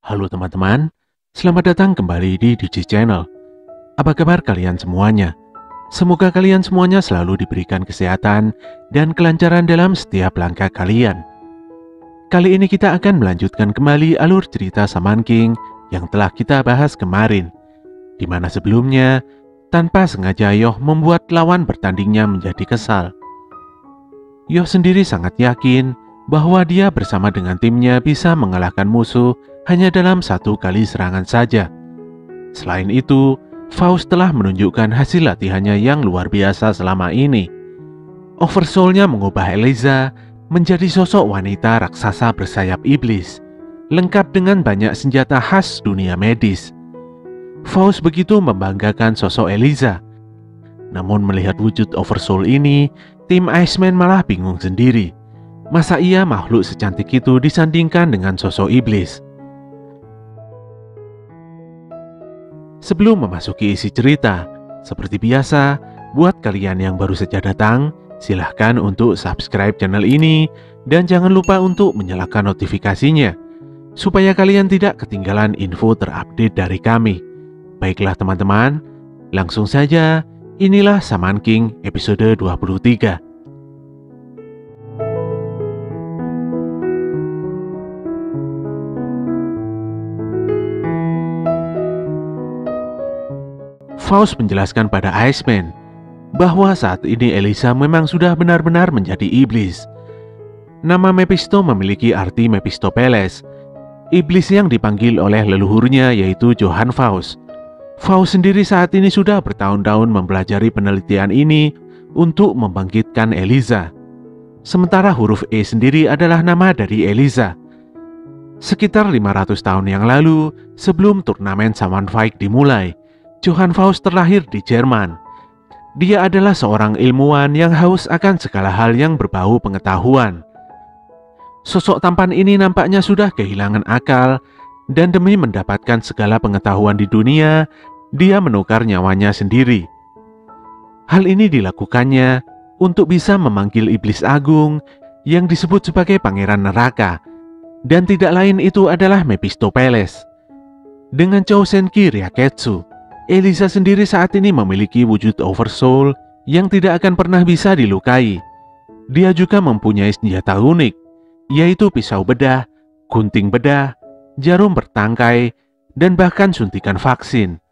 Halo teman-teman, selamat datang kembali di Digi Channel. Apa kabar kalian semuanya? Semoga kalian semuanya selalu diberikan kesehatan dan kelancaran dalam setiap langkah kalian. Kali ini kita akan melanjutkan kembali alur cerita Shaman King yang telah kita bahas kemarin, di mana sebelumnya tanpa sengaja Yoh membuat lawan bertandingnya menjadi kesal. Yoh sendiri sangat yakin bahwa dia bersama dengan timnya bisa mengalahkan musuh hanya dalam satu kali serangan saja. Selain itu, Faust telah menunjukkan hasil latihannya yang luar biasa selama ini. Oversoul-nya mengubah Eliza menjadi sosok wanita raksasa bersayap iblis, lengkap dengan banyak senjata khas dunia medis. Faust begitu membanggakan sosok Eliza. Namun melihat wujud Oversoul ini, tim Iceman malah bingung sendiri. Masa iya makhluk secantik itu disandingkan dengan sosok iblis? Sebelum memasuki isi cerita, seperti biasa, buat kalian yang baru saja datang, silahkan untuk subscribe channel ini dan jangan lupa untuk menyalakan notifikasinya, supaya kalian tidak ketinggalan info terupdate dari kami. Baiklah teman-teman, langsung saja, inilah Shaman King episode 23. Faust menjelaskan pada Iceman bahwa saat ini Eliza memang sudah benar-benar menjadi iblis. Nama Mephisto memiliki arti Mephistopheles, iblis yang dipanggil oleh leluhurnya yaitu Johann Faust. Faust sendiri saat ini sudah bertahun-tahun mempelajari penelitian ini untuk membangkitkan Eliza. Sementara huruf E sendiri adalah nama dari Eliza. Sekitar 500 tahun yang lalu, sebelum turnamen Shaman Fight dimulai, Johann Faust terlahir di Jerman. Dia adalah seorang ilmuwan yang haus akan segala hal yang berbau pengetahuan. Sosok tampan ini nampaknya sudah kehilangan akal, dan demi mendapatkan segala pengetahuan di dunia, dia menukar nyawanya sendiri. Hal ini dilakukannya untuk bisa memanggil iblis agung yang disebut sebagai Pangeran Neraka, dan tidak lain itu adalah Mephistopheles. Dengan Chousenki Ryaketsu, Eliza sendiri saat ini memiliki wujud Oversoul yang tidak akan pernah bisa dilukai. Dia juga mempunyai senjata unik, yaitu pisau bedah, gunting bedah, jarum bertangkai, dan bahkan suntikan vaksin.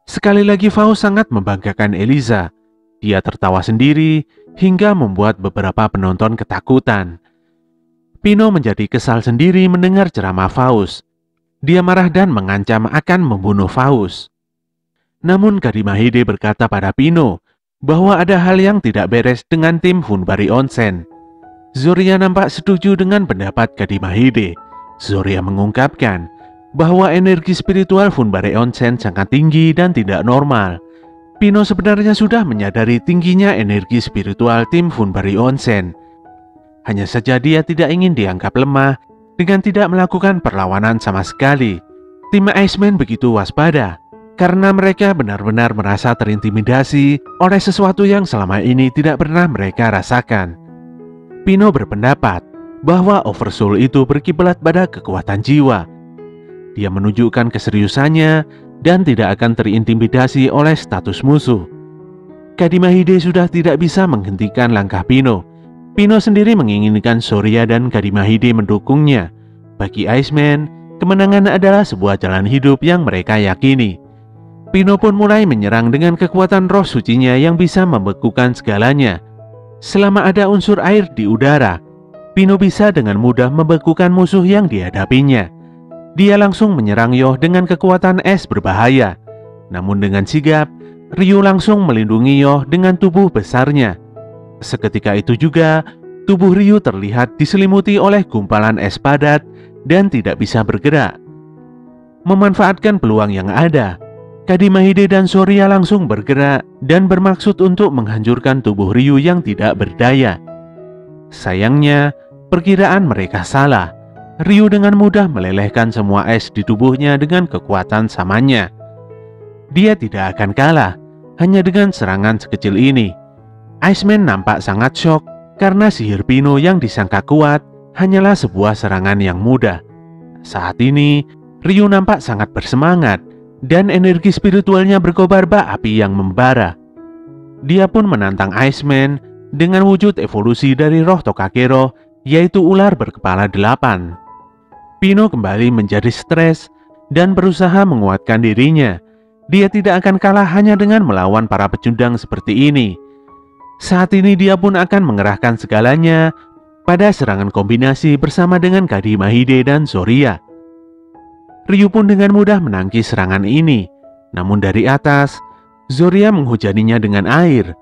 Sekali lagi Faust sangat membanggakan Eliza. Dia tertawa sendiri hingga membuat beberapa penonton ketakutan. Pino menjadi kesal sendiri mendengar ceramah Faust. Dia marah dan mengancam akan membunuh Faust. Namun Kadimahide berkata pada Pino bahwa ada hal yang tidak beres dengan tim Funbari Onsen. Zoria nampak setuju dengan pendapat Kadimahide. Zoria mengungkapkan bahwa energi spiritual Funbari Onsen sangat tinggi dan tidak normal. Pino sebenarnya sudah menyadari tingginya energi spiritual tim Funbari Onsen. Hanya saja dia tidak ingin dianggap lemah dengan tidak melakukan perlawanan sama sekali. Tim Iceman begitu waspada karena mereka benar-benar merasa terintimidasi oleh sesuatu yang selama ini tidak pernah mereka rasakan. Pino berpendapat bahwa Oversoul itu berkiblat pada kekuatan jiwa. Dia menunjukkan keseriusannya dan tidak akan terintimidasi oleh status musuh. Kadimahide sudah tidak bisa menghentikan langkah Pino. Pino sendiri menginginkan Zoria dan Kadimahide mendukungnya. Bagi Iceman, kemenangan adalah sebuah jalan hidup yang mereka yakini. Pino pun mulai menyerang dengan kekuatan roh sucinya yang bisa membekukan segalanya. Selama ada unsur air di udara, Pino bisa dengan mudah membekukan musuh yang dihadapinya. Dia langsung menyerang Yoh dengan kekuatan es berbahaya. Namun dengan sigap, Ryu langsung melindungi Yoh dengan tubuh besarnya. Seketika itu juga, tubuh Ryu terlihat diselimuti oleh gumpalan es padat dan tidak bisa bergerak. Memanfaatkan peluang yang ada, Kadimahide dan Zoria langsung bergerak dan bermaksud untuk menghancurkan tubuh Ryu yang tidak berdaya. Sayangnya, perkiraan mereka salah. Ryu dengan mudah melelehkan semua es di tubuhnya dengan kekuatan samanya. Dia tidak akan kalah hanya dengan serangan sekecil ini. Iceman nampak sangat syok karena sihir Pino yang disangka kuat hanyalah sebuah serangan yang mudah. Saat ini, Ryu nampak sangat bersemangat dan energi spiritualnya berkobar bak api yang membara. Dia pun menantang Iceman dengan wujud evolusi dari roh Tokagero, yaitu ular berkepala 8. Pino kembali menjadi stres dan berusaha menguatkan dirinya. Dia tidak akan kalah hanya dengan melawan para pecundang seperti ini. Saat ini dia pun akan mengerahkan segalanya pada serangan kombinasi bersama dengan Kadima Hide dan Zoria. Ryu pun dengan mudah menangkis serangan ini. Namun dari atas, Zoria menghujaninya dengan air.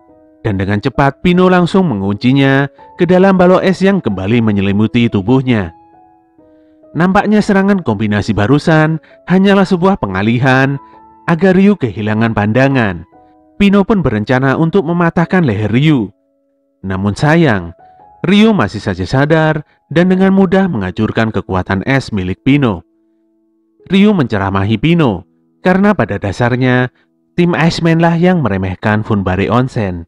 Dan dengan cepat Pino langsung menguncinya ke dalam balok es yang kembali menyelimuti tubuhnya. Nampaknya serangan kombinasi barusan hanyalah sebuah pengalihan agar Ryu kehilangan pandangan. Pino pun berencana untuk mematahkan leher Ryu. Namun sayang, Ryu masih saja sadar dan dengan mudah menghancurkan kekuatan es milik Pino. Ryu menceramahi Pino karena pada dasarnya tim Iceman lah yang meremehkan Funbari Onsen.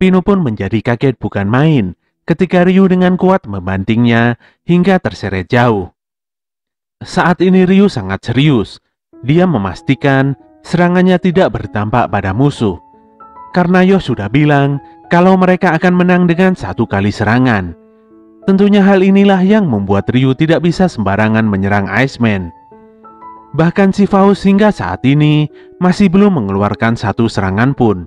Pino pun menjadi kaget bukan main ketika Ryu dengan kuat membantingnya hingga terseret jauh. Saat ini Ryu sangat serius. Dia memastikan serangannya tidak berdampak pada musuh. Karena Yoh sudah bilang kalau mereka akan menang dengan 1 kali serangan. Tentunya hal inilah yang membuat Ryu tidak bisa sembarangan menyerang Iceman. Bahkan si Faust hingga saat ini masih belum mengeluarkan 1 serangan pun.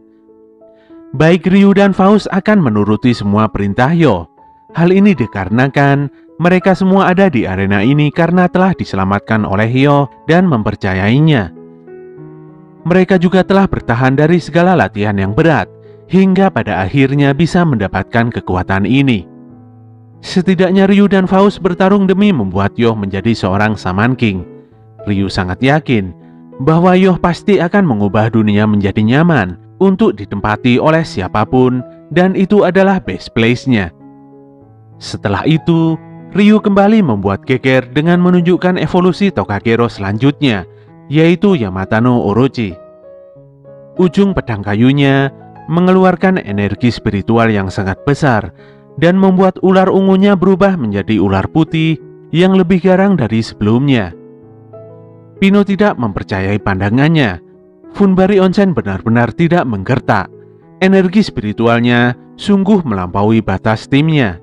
Baik Ryu dan Faust akan menuruti semua perintah Yoh. Hal ini dikarenakan mereka semua ada di arena ini karena telah diselamatkan oleh Yoh dan mempercayainya. Mereka juga telah bertahan dari segala latihan yang berat hingga pada akhirnya bisa mendapatkan kekuatan ini. Setidaknya Ryu dan Faust bertarung demi membuat Yoh menjadi seorang Shaman King. Ryu sangat yakin bahwa Yoh pasti akan mengubah dunia menjadi nyaman untuk ditempati oleh siapapun dan itu adalah best place-nya. Setelah itu, Ryu kembali membuat geger dengan menunjukkan evolusi Tokagero selanjutnya, yaitu Yamata no Orochi. Ujung pedang kayunya mengeluarkan energi spiritual yang sangat besar dan membuat ular ungunya berubah menjadi ular putih yang lebih garang dari sebelumnya. Pino tidak mempercayai pandangannya. Funbari Onsen benar-benar tidak menggertak. Energi spiritualnya sungguh melampaui batas timnya.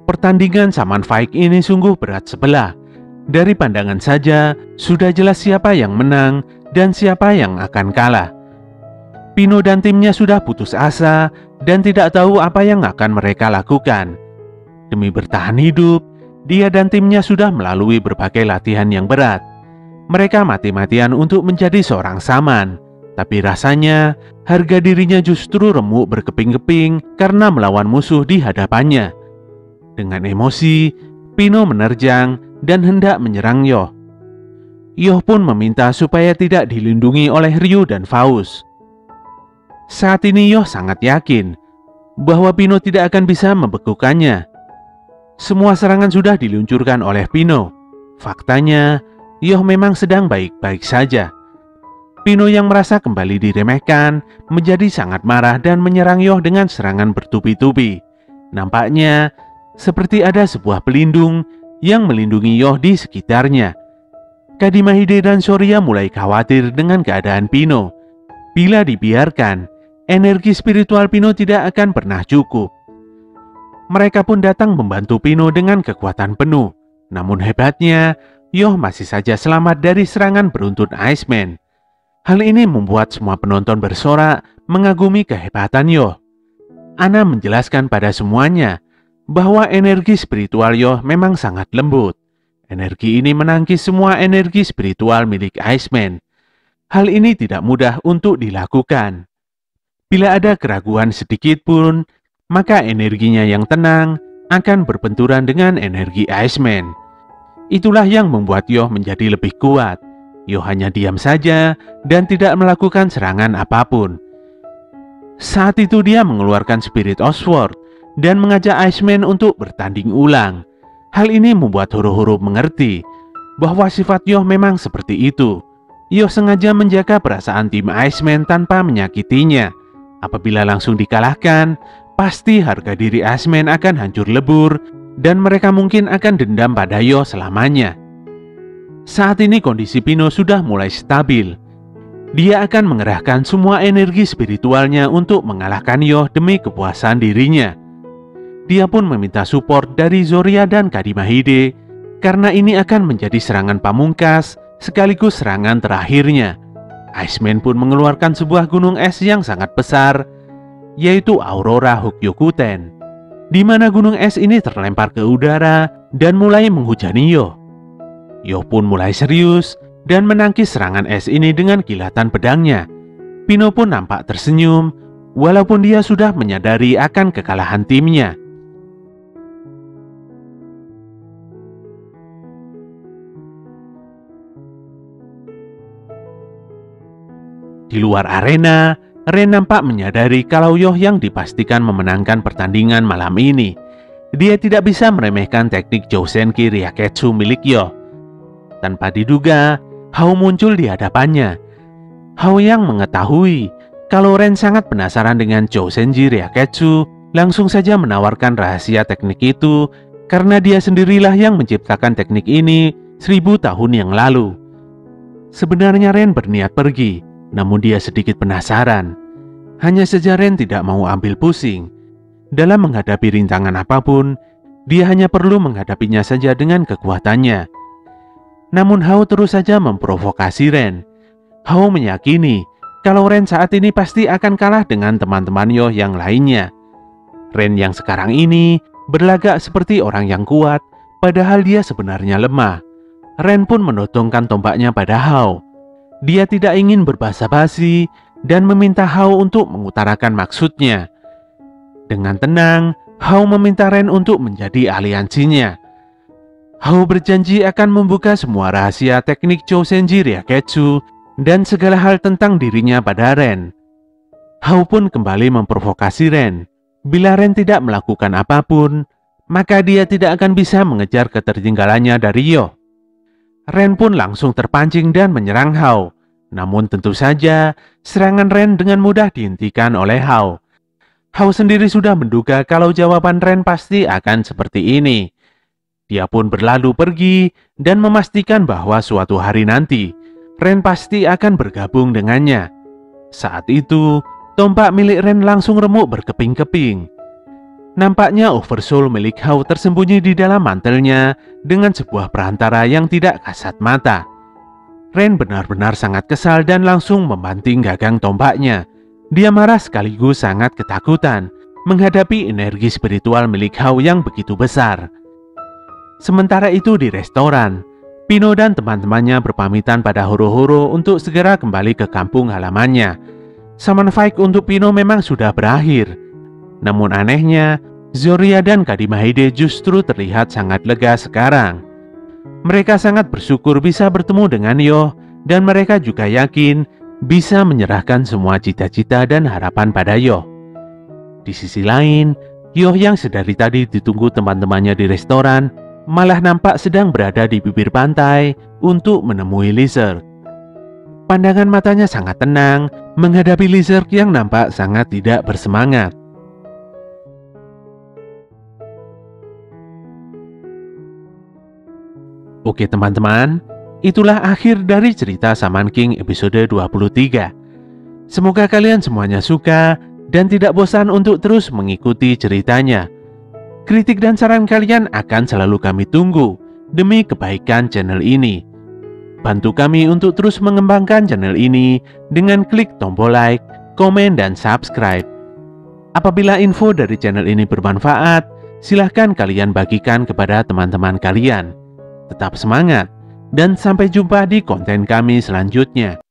Pertandingan Shaman Fight ini sungguh berat sebelah. Dari pandangan saja, sudah jelas siapa yang menang dan siapa yang akan kalah. Pino dan timnya sudah putus asa dan tidak tahu apa yang akan mereka lakukan. Demi bertahan hidup, dia dan timnya sudah melalui berbagai latihan yang berat. Mereka mati-matian untuk menjadi seorang Shaman, tapi rasanya harga dirinya justru remuk berkeping-keping karena melawan musuh di hadapannya. Dengan emosi, Pino menerjang dan hendak menyerang Yoh. Yoh pun meminta supaya tidak dilindungi oleh Ryu dan Faust. Saat ini Yoh sangat yakin bahwa Pino tidak akan bisa membekukannya. Semua serangan sudah diluncurkan oleh Pino. Faktanya, Yoh memang sedang baik-baik saja. Pino yang merasa kembali diremehkan menjadi sangat marah dan menyerang Yoh dengan serangan bertubi-tubi. Nampaknya seperti ada sebuah pelindung yang melindungi Yoh di sekitarnya. Kadima Hide dan Zoria mulai khawatir dengan keadaan Pino. Bila dibiarkan, energi spiritual Pino tidak akan pernah cukup. Mereka pun datang membantu Pino dengan kekuatan penuh. Namun hebatnya, Yoh masih saja selamat dari serangan beruntun Iceman. Hal ini membuat semua penonton bersorak mengagumi kehebatan Yoh. Ana menjelaskan pada semuanya bahwa energi spiritual Yoh memang sangat lembut. Energi ini menangkis semua energi spiritual milik Iceman. Hal ini tidak mudah untuk dilakukan. Bila ada keraguan sedikit pun, maka energinya yang tenang akan berbenturan dengan energi Iceman. Itulah yang membuat Yoh menjadi lebih kuat. Yoh hanya diam saja dan tidak melakukan serangan apapun. Saat itu dia mengeluarkan Spirit of Sword dan mengajak Iceman untuk bertanding ulang. Hal ini membuat Horo-Horo mengerti bahwa sifat Yoh memang seperti itu. Yoh sengaja menjaga perasaan tim Iceman tanpa menyakitinya. Apabila langsung dikalahkan, pasti harga diri Iceman akan hancur lebur dan mereka mungkin akan dendam pada Yoh selamanya. Saat ini kondisi Pino sudah mulai stabil. Dia akan mengerahkan semua energi spiritualnya untuk mengalahkan Yoh demi kepuasan dirinya. Dia pun meminta support dari Zoria dan Kadimahide karena ini akan menjadi serangan pamungkas sekaligus serangan terakhirnya. Iceman pun mengeluarkan sebuah gunung es yang sangat besar, yaitu Aurora Hogyokuten, di mana gunung es ini terlempar ke udara dan mulai menghujani Yoh. Yoh pun mulai serius dan menangkis serangan es ini dengan kilatan pedangnya. Pino pun nampak tersenyum, walaupun dia sudah menyadari akan kekalahan timnya. Di luar arena, Ren nampak menyadari kalau Yoh yang dipastikan memenangkan pertandingan malam ini. Dia tidak bisa meremehkan teknik Jousenki Ryaketsu milik Yoh. Tanpa diduga, Hao muncul di hadapannya. Hao yang mengetahui kalau Ren sangat penasaran dengan Jousenji Ryaketsu langsung saja menawarkan rahasia teknik itu karena dia sendirilah yang menciptakan teknik ini 1000 tahun yang lalu. Sebenarnya Ren berniat pergi, namun dia sedikit penasaran. Hanya saja Ren tidak mau ambil pusing. Dalam menghadapi rintangan apapun, dia hanya perlu menghadapinya saja dengan kekuatannya. Namun Hao terus saja memprovokasi Ren. Hao meyakini kalau Ren saat ini pasti akan kalah dengan teman-teman Yoh yang lainnya. Ren yang sekarang ini berlagak seperti orang yang kuat, padahal dia sebenarnya lemah. Ren pun menodongkan tombaknya pada Hao. Dia tidak ingin berbasa-basi dan meminta Hao untuk mengutarakan maksudnya. Dengan tenang, Hao meminta Ren untuk menjadi aliansinya. Hao berjanji akan membuka semua rahasia teknik Jousenji Ryaketsu dan segala hal tentang dirinya pada Ren. Hao pun kembali memprovokasi Ren. Bila Ren tidak melakukan apapun, maka dia tidak akan bisa mengejar ketertinggalannya dari Yoh. Ren pun langsung terpancing dan menyerang Hao. Namun tentu saja, serangan Ren dengan mudah dihentikan oleh Hao. Hao sendiri sudah menduga kalau jawaban Ren pasti akan seperti ini. Dia pun berlalu pergi dan memastikan bahwa suatu hari nanti, Ren pasti akan bergabung dengannya. Saat itu, tombak milik Ren langsung remuk berkeping-keping. Nampaknya Oversoul milik Hao tersembunyi di dalam mantelnya dengan sebuah perantara yang tidak kasat mata. Ren benar-benar sangat kesal dan langsung membanting gagang tombaknya. Dia marah sekaligus sangat ketakutan menghadapi energi spiritual milik Hao yang begitu besar. Sementara itu di restoran, Pino dan teman-temannya berpamitan pada Horo-Horo untuk segera kembali ke kampung halamannya. Summon Fight untuk Pino memang sudah berakhir. Namun anehnya, Zoria dan Kadimahide justru terlihat sangat lega sekarang. Mereka sangat bersyukur bisa bertemu dengan Yoh dan mereka juga yakin bisa menyerahkan semua cita-cita dan harapan pada Yoh. Di sisi lain, Yoh yang sedari tadi ditunggu teman-temannya di restoran malah nampak sedang berada di bibir pantai untuk menemui Lizard. Pandangan matanya sangat tenang menghadapi Lizard yang nampak sangat tidak bersemangat. Oke teman-teman, itulah akhir dari cerita Shaman King episode 23. Semoga kalian semuanya suka dan tidak bosan untuk terus mengikuti ceritanya. Kritik dan saran kalian akan selalu kami tunggu demi kebaikan channel ini. Bantu kami untuk terus mengembangkan channel ini dengan klik tombol like, komen, dan subscribe. Apabila info dari channel ini bermanfaat, silahkan kalian bagikan kepada teman-teman kalian. Tetap semangat dan sampai jumpa di konten kami selanjutnya.